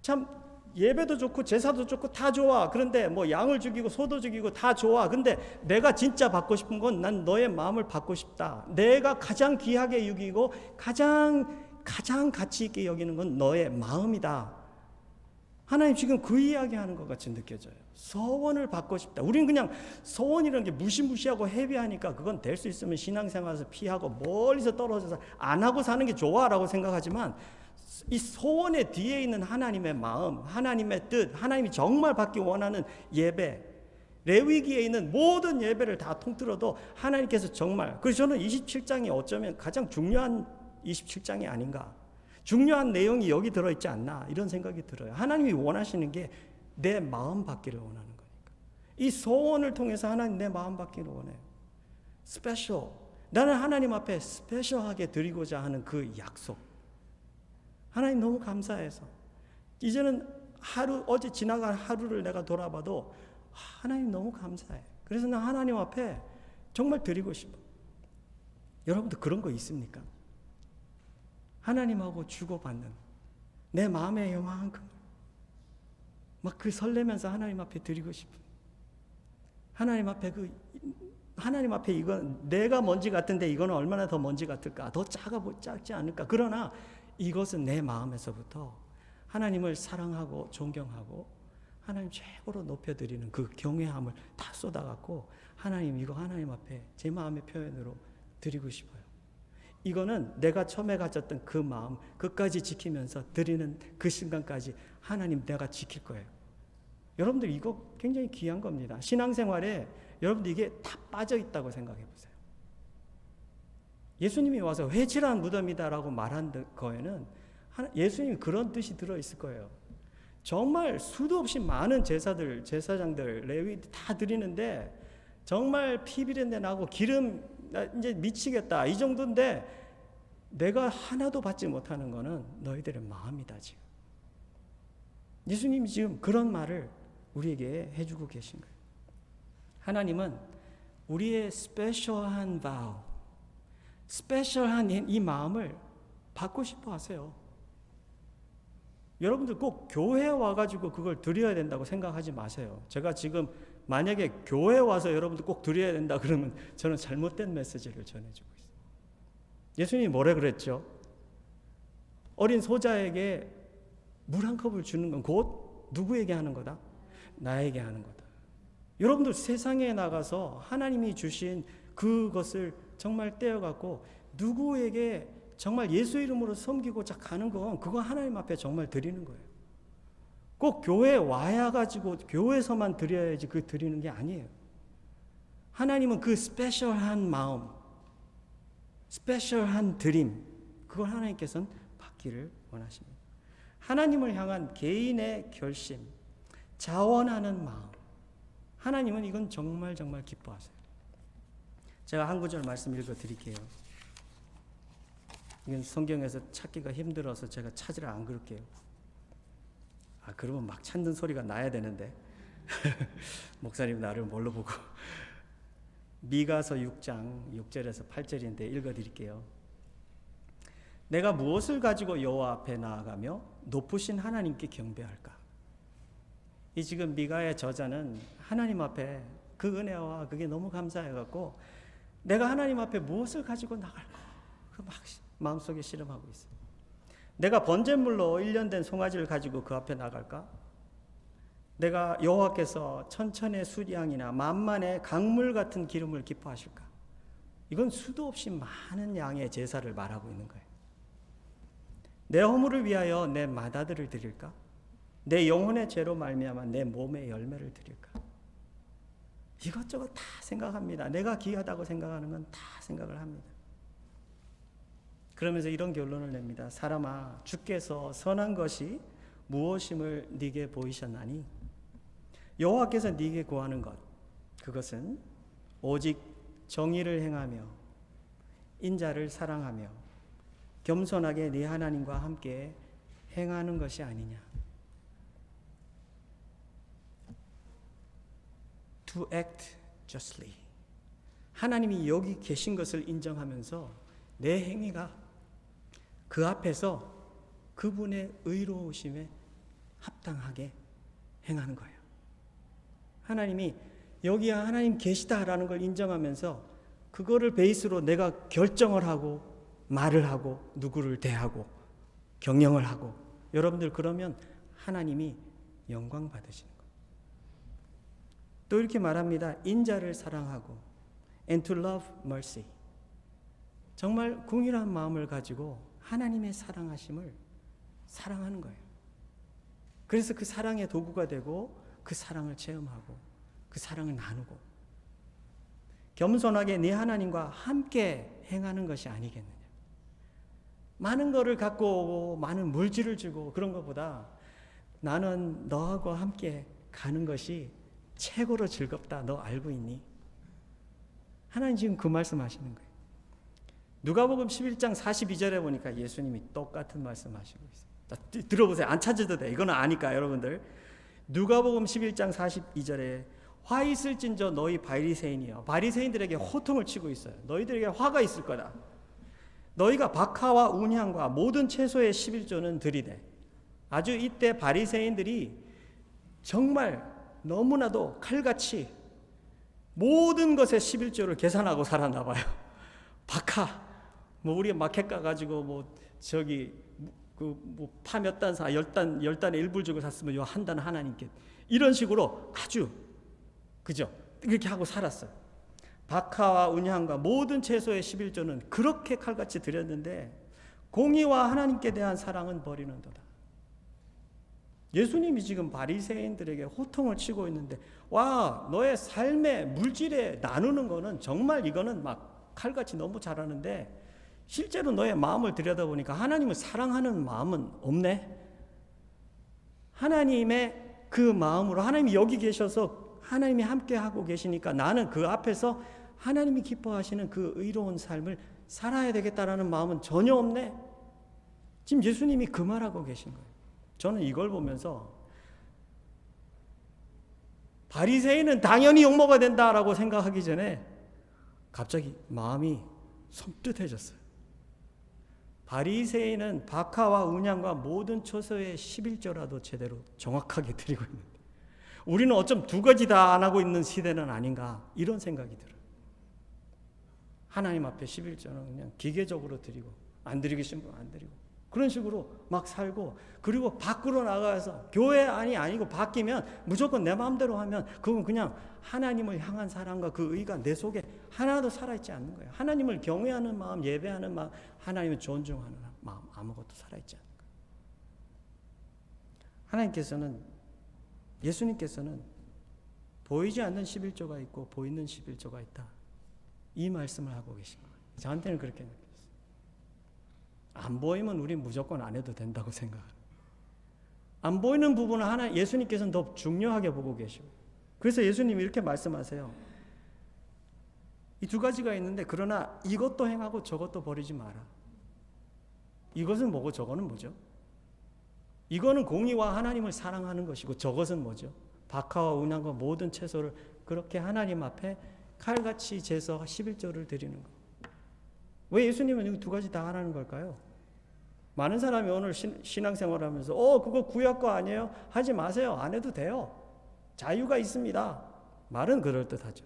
참 예배도 좋고 제사도 좋고 다 좋아. 그런데 뭐 양을 죽이고 소도 죽이고 다 좋아. 근데 내가 진짜 받고 싶은 건 난 너의 마음을 받고 싶다. 내가 가장 귀하게 여기고 가장 가치 있게 여기는 건 너의 마음이다. 하나님 지금 그 이야기하는 것 같이 느껴져요. 서원을 받고 싶다. 우리는 그냥 서원이라는 게 무시무시하고 헤비하니까 그건 될 수 있으면 신앙생활에서 피하고 멀리서 떨어져서 안 하고 사는 게 좋아라고 생각하지만 이 소원의 뒤에 있는 하나님의 마음, 하나님의 뜻, 하나님이 정말 받기 원하는 예배, 레위기에 있는 모든 예배를 다 통틀어도 하나님께서 정말, 그래서 저는 27장이 어쩌면 가장 중요한 27장이 아닌가, 중요한 내용이 여기 들어있지 않나 이런 생각이 들어요. 하나님이 원하시는 게 내 마음 받기를 원하는 거니까. 이 소원을 통해서 하나님 내 마음 받기를 원해요. 스페셜, 나는 하나님 앞에 스페셜하게 드리고자 하는 그 약속. 하나님 너무 감사해서 이제는 어제 지나간 하루를 내가 돌아봐도 하나님 너무 감사해. 그래서 나 하나님 앞에 정말 드리고 싶어. 여러분도 그런 거 있습니까? 하나님하고 주고받는 내 마음의 요만큼 막 그 설레면서 하나님 앞에 드리고 싶어. 하나님 앞에 이건 내가 먼지 같은데 이거는 얼마나 더 먼지 같을까? 더 작지 않을까? 그러나 이것은 내 마음에서부터 하나님을 사랑하고 존경하고 하나님 최고로 높여드리는 그 경외함을 다 쏟아갖고 하나님 이거 하나님 앞에 제 마음의 표현으로 드리고 싶어요. 이거는 내가 처음에 가졌던 그 마음 끝까지 지키면서 드리는 그 순간까지 하나님 내가 지킬 거예요. 여러분들 이거 굉장히 귀한 겁니다. 신앙생활에 여러분들 이게 다 빠져 있다고 생각해 보세요. 예수님이 와서 회칠한 무덤이다라고 말한 거에는 예수님이 그런 뜻이 들어있을 거예요. 정말 수도 없이 많은 제사장들, 레위 다 드리는데 정말 피 비린내 나고 기름 이제 미치겠다 이 정도인데 내가 하나도 받지 못하는 거는 너희들의 마음이다 지금. 예수님이 지금 그런 말을 우리에게 해주고 계신 거예요. 하나님은 우리의 스페셜한 vow, 스페셜한 이 마음을 받고 싶어 하세요. 여러분들 꼭 교회에 와가지고 그걸 드려야 된다고 생각하지 마세요. 제가 지금 만약에 교회에 와서 여러분들 꼭 드려야 된다 그러면 저는 잘못된 메시지를 전해주고 있어요. 예수님이 뭐라 그랬죠? 어린 소자에게 물 한 컵을 주는 건 곧 누구에게 하는 거다? 나에게 하는 거다. 여러분들 세상에 나가서 하나님이 주신 그것을 정말 떼어갖고 누구에게 정말 예수 이름으로 섬기고자 가는 건 그거 하나님 앞에 정말 드리는 거예요. 꼭 교회에 와야 가지고 교회에서만 드려야지 그 드리는 게 아니에요. 하나님은 그 스페셜한 마음, 스페셜한 드림, 그걸 하나님께서는 받기를 원하십니다. 하나님을 향한 개인의 결심, 자원하는 마음, 하나님은 이건 정말 기뻐하세요. 제가 한 구절 말씀 읽어드릴게요. 이건 성경에서 찾기가 힘들어서 제가 찾으라 안 그럴게요. 그러면 막 찾는 소리가 나야 되는데 목사님 나를 뭘로 보고. 미가서 6장 6절에서 8절인데 읽어드릴게요. 내가 무엇을 가지고 여호와 앞에 나아가며 높으신 하나님께 경배할까? 이 지금 미가의 저자는 하나님 앞에 그 은혜와 그게 너무 감사해갖고 내가 하나님 앞에 무엇을 가지고 나갈까? 그 막 마음속에 씨름하고 있어요. 내가 번제물로 1년 된 송아지를 가지고 그 앞에 나갈까? 내가 여호와께서 천천의 수량이나 만만의 강물 같은 기름을 기뻐하실까? 이건 수도 없이 많은 양의 제사를 말하고 있는 거예요. 내 허물을 위하여 내 맏아들을 드릴까? 내 영혼의 죄로 말미암아 내 몸의 열매를 드릴까? 이것저것 다 생각합니다. 내가 귀하다고 생각하는 건 다 생각을 합니다. 그러면서 이런 결론을 냅니다. 사람아, 주께서 선한 것이 무엇임을 네게 보이셨나니 여호와께서 네게 구하는 것, 그것은 오직 정의를 행하며 인자를 사랑하며 겸손하게 네 하나님과 함께 행하는 것이 아니냐. To act justly. 하나님이 여기 계신 것을 인정하면서 내 행위가 그 앞에서 그분의 의로우심에 합당하게 행하는 거예요. 하나님이 여기 하나님 계시다라는 걸 인정하면서 그거를 베이스로 내가 결정을 하고 말을 하고 누구를 대하고 경영을 하고, 여러분들 그러면 하나님이 영광 받으시는 거예요. 또 이렇게 말합니다. 인자를 사랑하고 and to love mercy. 정말 궁일한 마음을 가지고 하나님의 사랑하심을 사랑하는 거예요. 그래서 그 사랑의 도구가 되고 그 사랑을 체험하고 그 사랑을 나누고 겸손하게 네 하나님과 함께 행하는 것이 아니겠느냐. 많은 거를 갖고 오고 많은 물질을 주고 그런 것보다 나는 너하고 함께 가는 것이 최고로 즐겁다. 너 알고 있니? 하나님 지금 그 말씀하시는 거예요. 누가복음 11장 42절에 보니까 예수님이 똑같은 말씀하시고 있어요. 들어보세요. 안 찾아도 돼. 이거는 아니까 여러분들. 누가복음 11장 42절에 화 있을진저 너희 바리새인이여. 바리새인들에게 호통을 치고 있어요. 너희들에게 화가 있을 거다. 너희가 박하와 운향과 모든 채소의 11조는 드리되. 아주 이때 바리새인들이 정말 너무나도 칼같이 모든 것의 11조를 계산하고 살았나 봐요. 박하, 우리가 마켓 가가지고 파 몇 단 사, 10단에 1불 주고 샀으면 요 한 단 하나님께. 이런 식으로 아주, 그죠? 그렇게 하고 살았어요. 박하와 운향과 모든 채소의 11조는 그렇게 칼같이 드렸는데 공의와 하나님께 대한 사랑은 버리는도다. 예수님이 지금 바리새인들에게 호통을 치고 있는데, 와, 너의 삶의 물질에 나누는 거는 정말 이거는 막 칼같이 너무 잘하는데 실제로 너의 마음을 들여다보니까 하나님을 사랑하는 마음은 없네. 하나님의 그 마음으로 하나님이 여기 계셔서 하나님이 함께 하고 계시니까 나는 그 앞에서 하나님이 기뻐하시는 그 의로운 삶을 살아야 되겠다라는 마음은 전혀 없네. 지금 예수님이 그 말하고 계신 거예요. 저는 이걸 보면서 바리새인은 당연히 욕먹어야 된다라고 생각하기 전에 갑자기 마음이 섬뜩해졌어요. 바리새인은 박하와 운향과 모든 초소의 11조라도 제대로 정확하게 드리고 있는데 우리는 어쩜 두 가지 다 안 하고 있는 시대는 아닌가, 이런 생각이 들어요. 하나님 앞에 11조는 그냥 기계적으로 드리고 안 드리기 싫으면 안 드리고 그런 식으로 막 살고, 그리고 밖으로 나가서 교회 아니고 바뀌면 무조건 내 마음대로 하면 그건 그냥 하나님을 향한 사랑과 그 의가 내 속에 하나도 살아있지 않는 거예요. 하나님을 경외하는 마음, 예배하는 마음, 하나님을 존중하는 마음, 아무것도 살아있지 않는 거예요. 하나님께서는, 예수님께서는 보이지 않는 11조가 있고 보이는 11조가 있다, 이 말씀을 하고 계신 거예요. 저한테는 그렇게 느껴요. 안 보이면 우리 무조건 안 해도 된다고 생각해요. 안 보이는 부분은 예수님께서는 더 중요하게 보고 계시고, 그래서 예수님이 이렇게 말씀하세요. 이 두 가지가 있는데 그러나 이것도 행하고 저것도 버리지 마라. 이것은 뭐고 저거는 뭐죠? 이거는 공의와 하나님을 사랑하는 것이고 저것은 뭐죠? 박하와 운향과 모든 채소를 그렇게 하나님 앞에 칼같이 재서 11조를 드리는 것. 왜 예수님은 이 두 가지 다 하라는 걸까요? 많은 사람이 오늘 신앙생활을 하면서 그거 구약 거 아니에요? 하지 마세요. 안 해도 돼요. 자유가 있습니다. 말은 그럴듯하죠.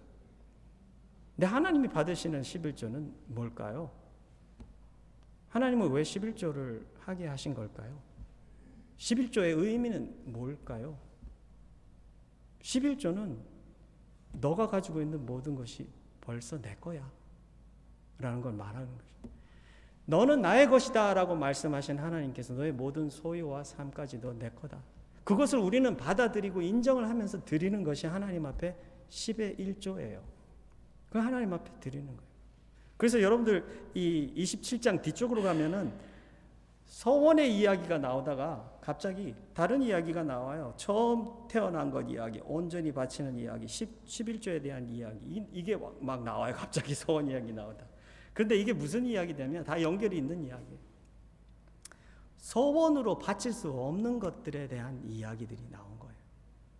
근데 하나님이 받으시는 11조는 뭘까요? 하나님은 왜 11조를 하게 하신 걸까요? 11조의 의미는 뭘까요? 11조는 너가 가지고 있는 모든 것이 벌써 내 거야 라는 걸 말하는 거죠. 너는 나의 것이다 라고 말씀하신 하나님께서 너의 모든 소유와 삶까지도 내 거다. 그것을 우리는 받아들이고 인정을 하면서 드리는 것이 하나님 앞에 10의 1조예요. 그 하나님 앞에 드리는 거예요. 그래서 여러분들 이 27장 뒤쪽으로 가면은 서원의 이야기가 나오다가 갑자기 다른 이야기가 나와요. 처음 태어난 것 이야기, 온전히 바치는 이야기, 11조에 대한 이야기, 이게 막 나와요. 갑자기 서원 이야기 나오다. 그런데 이게 무슨 이야기냐면 다 연결이 있는 이야기예요. 서원으로 바칠 수 없는 것들에 대한 이야기들이 나온 거예요.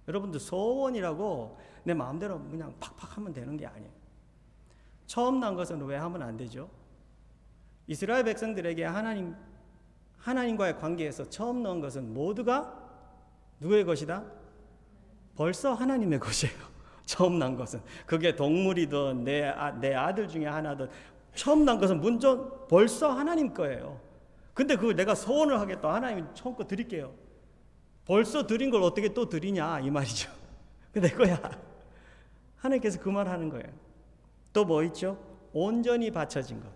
여러분들 서원이라고 내 마음대로 그냥 팍팍 하면 되는 게 아니에요. 처음 난 것은 왜 하면 안 되죠? 이스라엘 백성들에게 하나님과의 관계에서 처음 넣은 것은 모두가 누구의 것이다? 벌써 하나님의 것이에요. 처음 난 것은. 그게 동물이든 내 아들 중에 하나든 처음 난 것은 벌써 하나님 거예요. 근데 그걸 내가 서원을 하겠다. 하나님 처음 거 드릴게요. 벌써 드린 걸 어떻게 또 드리냐 이 말이죠. 내 거야. 하나님께서 그 말 하는 거예요. 또 뭐 있죠? 온전히 바쳐진 것.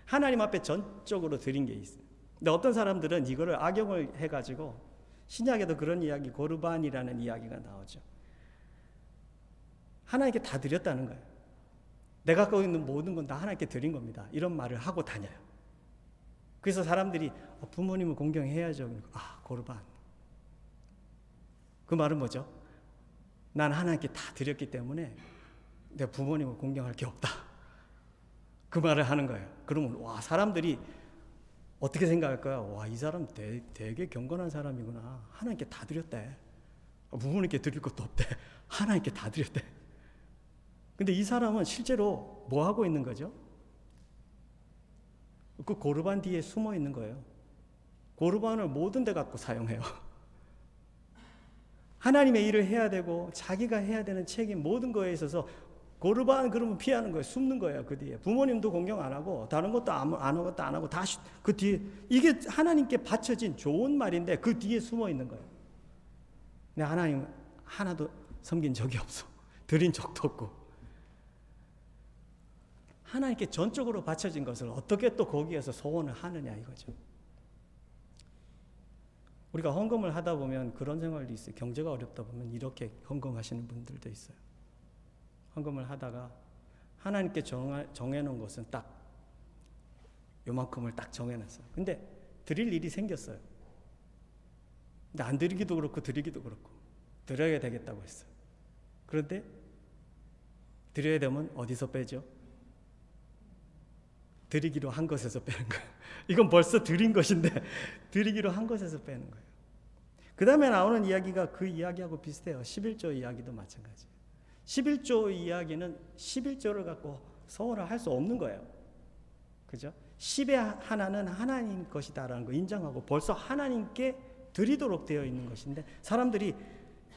하나님 앞에 전적으로 드린 게 있어요. 근데 어떤 사람들은 이거를 악용을 해가지고 신약에도 그런 이야기, 고르반이라는 이야기가 나오죠. 하나님께 다 드렸다는 거예요. 내가 갖고 있는 모든 건 다 하나님께 드린 겁니다. 이런 말을 하고 다녀요. 그래서 사람들이 부모님을 공경해야죠. 고르반. 그 말은 뭐죠? 난 하나님께 다 드렸기 때문에 내 부모님을 공경할 게 없다. 그 말을 하는 거예요. 그러면 사람들이 어떻게 생각할까요? 이 사람 되게 경건한 사람이구나. 하나님께 다 드렸대. 부모님께 드릴 것도 없대. 하나님께 다 드렸대. 근데 이 사람은 실제로 뭐 하고 있는 거죠? 그 고르반 뒤에 숨어 있는 거예요. 고르반을 모든 데 갖고 사용해요. 하나님의 일을 해야 되고 자기가 해야 되는 책임 모든 거에 있어서 고르반 그러면 피하는 거예요. 숨는 거예요. 그 뒤에 부모님도 공경 안 하고 다른 것도 아무것도 안 하고 다 그 뒤에 이게 하나님께 바쳐진 좋은 말인데 그 뒤에 숨어 있는 거예요. 근데 하나님 하나도 섬긴 적이 없어. 드린 적도 없고. 하나님께 전적으로 바쳐진 것을 어떻게 또 거기에서 소원을 하느냐 이거죠. 우리가 헌금을 하다 보면 그런 생활도 있어요. 경제가 어렵다 보면 이렇게 헌금하시는 분들도 있어요. 헌금을 하다가 하나님께 정해놓은 것은 딱 요만큼을 딱 정해놨어요. 근데 드릴 일이 생겼어요. 근데 안 드리기도 그렇고 드리기도 그렇고 드려야 되겠다고 했어요. 그런데 드려야 되면 어디서 빼죠? 드리기로 한 것에서 빼는 거예요. 이건 벌써 드린 것인데 드리기로 한 것에서 빼는 거예요. 그 다음에 나오는 이야기가 그 이야기하고 비슷해요. 11조 이야기도 마찬가지예요. 11조 이야기는 11조를 갖고 소원을 할 수 없는 거예요. 그죠? 10의 하나는 하나님 것이다라는 거 인정하고 벌써 하나님께 드리도록 되어 있는 것인데 사람들이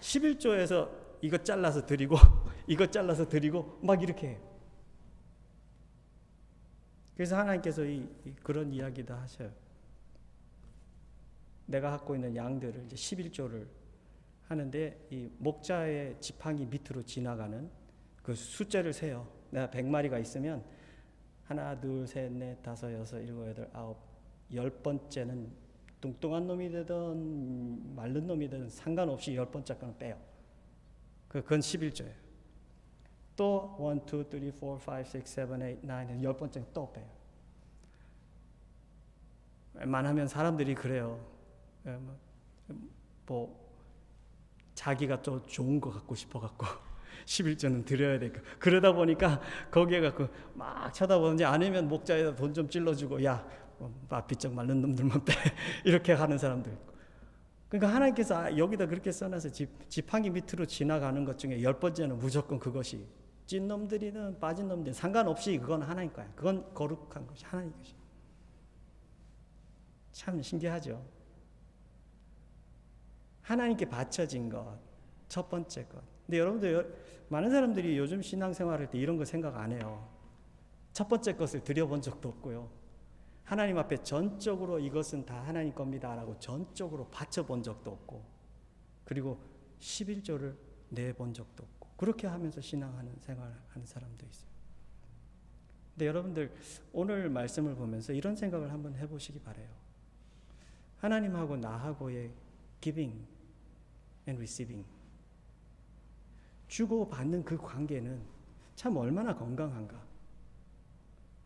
11조에서 이것 잘라서 드리고 이것 잘라서 드리고 막 이렇게 해요. 그래서 하나님께서 그런 이야기도 하셔요. 내가 갖고 있는 양들을 이제 11조를 하는데 이 목자의 지팡이 밑으로 지나가는 그 숫자를 세요. 내가 100마리가 있으면 하나, 둘, 셋, 넷, 다섯, 여섯, 일곱, 여덟, 아홉, 10번째는 뚱뚱한 놈이 되든 마른 놈이 되든 상관없이 10번째 거는 빼요. 그건 11조예요. 또 1, 2, 3, 4, 5, 6, 7, 8, 9 10번째 또 빼요. 웬만하면 사람들이 그래요. 뭐 자기가 좀 좋은 거 갖고 싶어 갖고 11조는 드려야 되니까 그러다 보니까 거기에 갖고 막 쳐다보는지 아니면 목자에다 돈 좀 찔러주고 야 비쩍 마른 놈들만 빼 이렇게 하는 사람도 있고. 그러니까 하나님께서 여기다 그렇게 써놔서 지팡이 밑으로 지나가는 것 중에 10번째는 무조건 그것이 찐 놈들이든 빠진 놈들이든 상관없이 그건 하나님 거야. 그건 거룩한 것이 하나님 것이. 참 신기하죠. 하나님께 바쳐진 것, 첫 번째 것. 근데 여러분들 많은 사람들이 요즘 신앙생활할 때 이런 거 생각 안 해요. 첫 번째 것을 드려본 적도 없고요. 하나님 앞에 전적으로 이것은 다 하나님 겁니다라고 전적으로 바쳐본 적도 없고, 그리고 11조를 내본 적도 없고, 그렇게 하면서 신앙하는 생활하는 사람도 있어요. 근데 여러분들 오늘 말씀을 보면서 이런 생각을 한번 해보시기 바라요. 하나님하고 나하고의 giving and receiving, 주고 받는 그 관계는 참 얼마나 건강한가.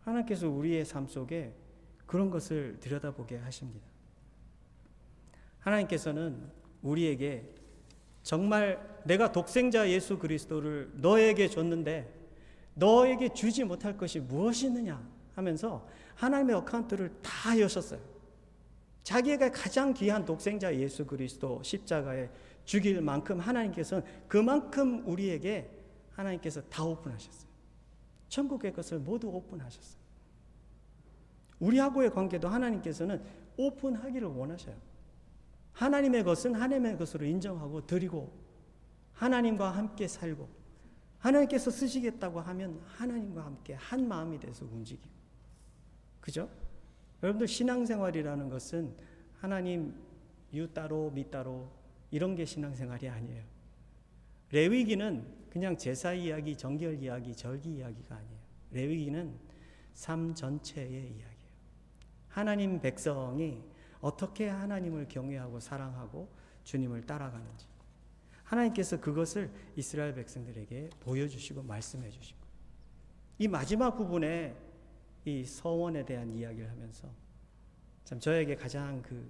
하나님께서 우리의 삶 속에 그런 것을 들여다보게 하십니다. 하나님께서는 우리에게 정말 내가 독생자 예수 그리스도를 너에게 줬는데 너에게 주지 못할 것이 무엇이 있느냐 하면서 하나님의 어카운트를 다 여셨어요. 자기에게 가장 귀한 독생자 예수 그리스도 십자가에 죽일 만큼 하나님께서는 그만큼 우리에게 하나님께서 다 오픈하셨어요. 천국의 것을 모두 오픈하셨어요. 우리하고의 관계도 하나님께서는 오픈하기를 원하셔요. 하나님의 것은 하나님의 것으로 인정하고 드리고 하나님과 함께 살고 하나님께서 쓰시겠다고 하면 하나님과 함께 한 마음이 돼서 움직이고. 그죠? 여러분들 신앙생활이라는 것은 하나님 유 따로 미 따로 이런 게 신앙생활이 아니에요. 레위기는 그냥 제사 이야기, 정결 이야기, 절기 이야기가 아니에요. 레위기는 삶 전체의 이야기예요. 하나님 백성이 어떻게 하나님을 경외하고 사랑하고 주님을 따라가는지 하나님께서 그것을 이스라엘 백성들에게 보여주시고 말씀해 주시고, 이 마지막 부분에 이 서원에 대한 이야기를 하면서 참 저에게 가장 그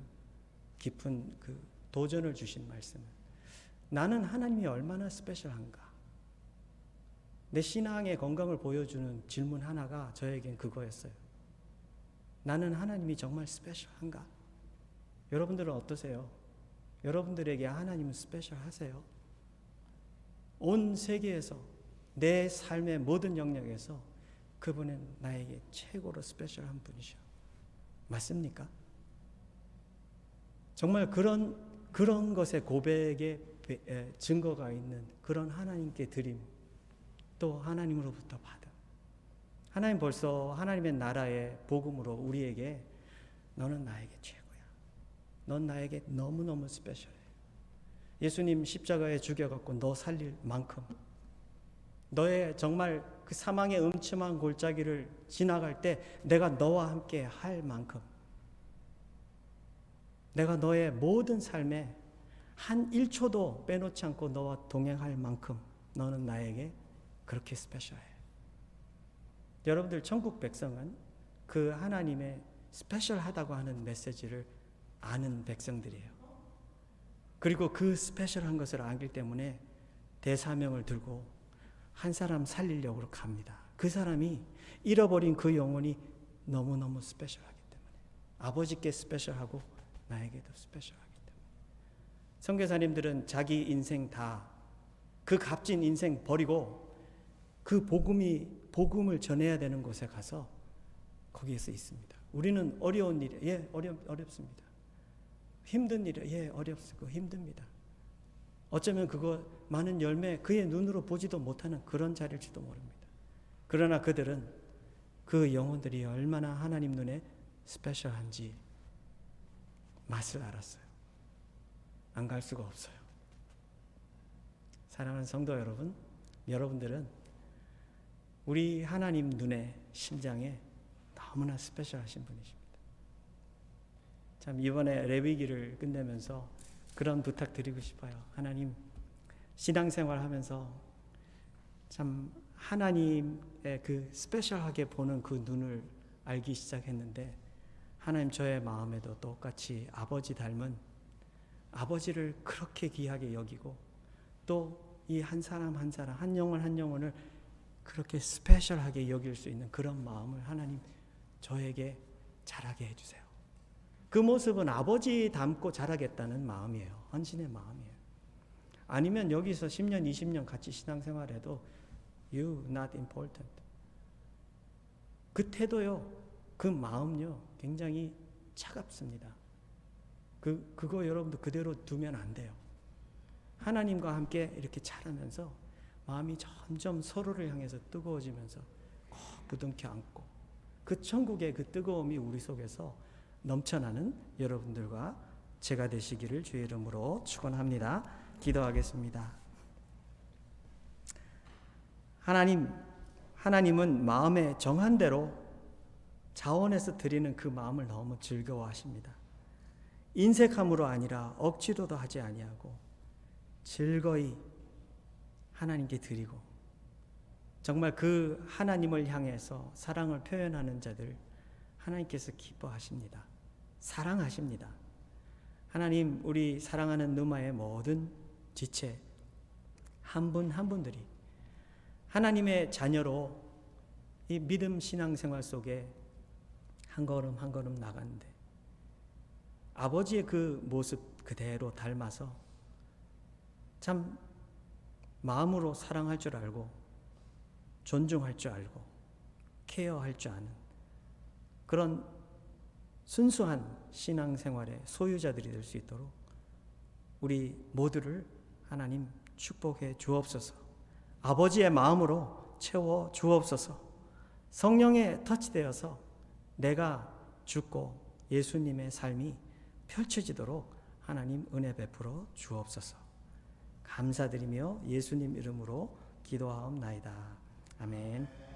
깊은 그 도전을 주신 말씀은, 나는 하나님이 얼마나 스페셜한가. 내 신앙의 건강을 보여주는 질문 하나가 저에겐 그거였어요. 나는 하나님이 정말 스페셜한가? 여러분들은 어떠세요? 여러분들에게 하나님은 스페셜하세요? 온 세계에서 내 삶의 모든 영역에서 그분은 나에게 최고로 스페셜한 분이셔. 맞습니까? 정말 그런 것의 고백의 증거가 있는 그런 하나님께 드림, 또 하나님으로부터 받음. 하나님 벌써 하나님의 나라의 복음으로 우리에게 너는 나에게 최고야. 넌 나에게 너무너무 스페셜해. 예수님 십자가에 죽여갖고 너 살릴 만큼, 너의 정말 그 사망의 음침한 골짜기를 지나갈 때 내가 너와 함께 할 만큼, 내가 너의 모든 삶에 한 1초도 빼놓지 않고 너와 동행할 만큼 너는 나에게 그렇게 스페셜해. 여러분들 천국 백성은 그 하나님의 스페셜하다고 하는 메시지를 아는 백성들이에요. 그리고 그 스페셜한 것을 알기 때문에 대사명을 들고 한 사람 살리려고 갑니다. 그 사람이 잃어버린 그 영혼이 너무너무 스페셜하기 때문에, 아버지께 스페셜하고 나에게도 스페셜하기 때문에. 선교사님들은 자기 인생 다 그 값진 인생 버리고 그 복음을 전해야 되는 곳에 가서 거기에서 있습니다. 우리는 어려운 일에, 예, 어렵습니다. 힘든 일에, 예, 어렵고 힘듭니다. 어쩌면 그거 많은 열매 그의 눈으로 보지도 못하는 그런 자리일지도 모릅니다. 그러나 그들은 그 영혼들이 얼마나 하나님 눈에 스페셜한지 맛을 알았어요. 안 갈 수가 없어요. 사랑하는 성도 여러분, 여러분들은 우리 하나님 눈에, 심장에 너무나 스페셜하신 분이십니다. 참 이번에 레위기를 끝내면서 그런 부탁 드리고 싶어요. 하나님, 신앙생활 하면서 참 하나님의 그 스페셜하게 보는 그 눈을 알기 시작했는데, 하나님 저의 마음에도 똑같이 아버지 닮은, 아버지를 그렇게 귀하게 여기고 또 이 한 사람 한 사람, 한 영혼 한 영혼을 그렇게 스페셜하게 여길 수 있는 그런 마음을 하나님 저에게 자라게 해주세요. 그 모습은 아버지 닮고 자라겠다는 마음이에요. 헌신의 마음이에요. 아니면 여기서 10년 20년 같이 신앙생활해도 You not important. 그 태도요, 그 마음요 굉장히 차갑습니다. 그거 여러분도 그대로 두면 안 돼요. 하나님과 함께 이렇게 자라면서 마음이 점점 서로를 향해서 뜨거워지면서 꼭 부둥켜 안고 그 천국의 그 뜨거움이 우리 속에서 넘쳐나는 여러분들과 제가 되시기를 주의 이름으로 축원합니다. 기도하겠습니다. 하나님, 하나님은 마음에 정한 대로 자원해서 드리는 그 마음을 너무 즐거워하십니다. 인색함으로 아니라 억지로도 하지 아니하고 즐거이 하나님께 드리고, 정말 그 하나님을 향해서 사랑을 표현하는 자들 하나님께서 기뻐하십니다. 사랑하십니다. 하나님, 우리 사랑하는 누마의 모든 지체 한 분 한 분들이 하나님의 자녀로 이 믿음 신앙생활 속에 한 걸음 한 걸음 나가는데 아버지의 그 모습 그대로 닮아서 참 마음으로 사랑할 줄 알고 존중할 줄 알고 케어할 줄 아는 그런 순수한 신앙생활의 소유자들이 될 수 있도록 우리 모두를 하나님 축복해 주옵소서. 아버지의 마음으로 채워 주옵소서. 성령에 터치되어서 내가 죽고 예수님의 삶이 펼쳐지도록 하나님 은혜 베풀어 주옵소서. 감사드리며 예수님 이름으로 기도하옵나이다. 아멘.